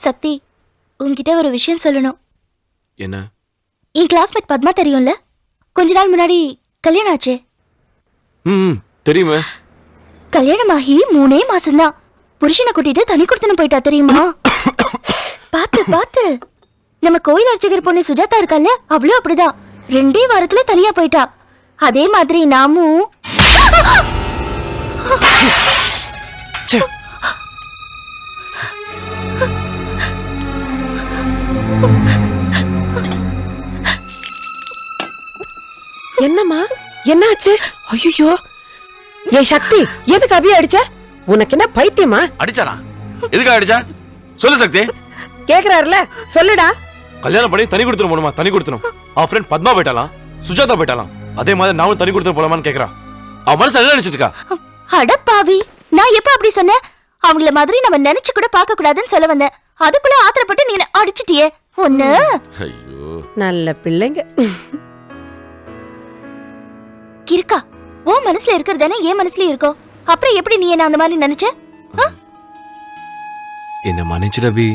சக்தி, உன்கிட்ட ஒரு விஷயம் சொல்லணும். என்ன? என் கிளாஸ்மேட் பத்மா தெரியும்ல? கொஞ்ச நாள் முன்னாடி கல்யாணம் ஆச்சு. தெரியுமே. கல்யாணமாகி 3 மாசம்தான் புருஷனை கூட்டிட்டு தனி கொடுத்துன்னு போயிட்டா தெரியுமா? பாத்து பாத்து நம்ம கோயில் அர்ச்சகர் பொண்ணு சுஜாதா இருக்கால, அவளும் அப்படிதான் 2 வாரத்துல தனியா போயிட்டா. அதே மாதிரி நாமும். என்னம்மா, என்னாச்சு? ஐயோ, ஏன் சக்தி, எதுக்கு அபிய அடிச்ச? உனக்கு என்ன பைத்தியமா? அடிச்சானா? எதுக்கு அடிச்சா? சொல்லு சக்தி. கேக்குறாருல, சொல்லுடா. கல்யாணம் பண்ணி தனி கொடுத்துரும் போணுமா? தனி கொடுத்துரும். அவ ஃப்ரெண்ட் பத்மா போயிட்டாலாம், சுஜாதா போயிட்டாலாம். அதே மாதிரி நானும் தனி கொடுத்துரும் போலாமான்னு கேக்குறா. அவ மனசு என்ன நினைச்சிட்டு இருக்கா? அடப்பாவி, நான் எப்ப அப்படி சொன்னேன்? அவங்கள மாதிரி நம்ம நினைச்சு கூட பார்க்க கூடாதுன்னு சொல்ல வந்தேன். அதுக்குள்ள ஆத்திரப்பட்டு நீ அடிச்சிட்டியே ஒண்ணு. ஐயோ, நல்ல பிள்ளைங்க. இருக்கா? உன் மனசுல இருக்கிறதானே என் மனசுலயும் இருக்கோ. அப்புறம் எப்படி நீ என்ன அந்த மாதிரி நினைச்ச? என்ன மன்னிச்சிடு அபி.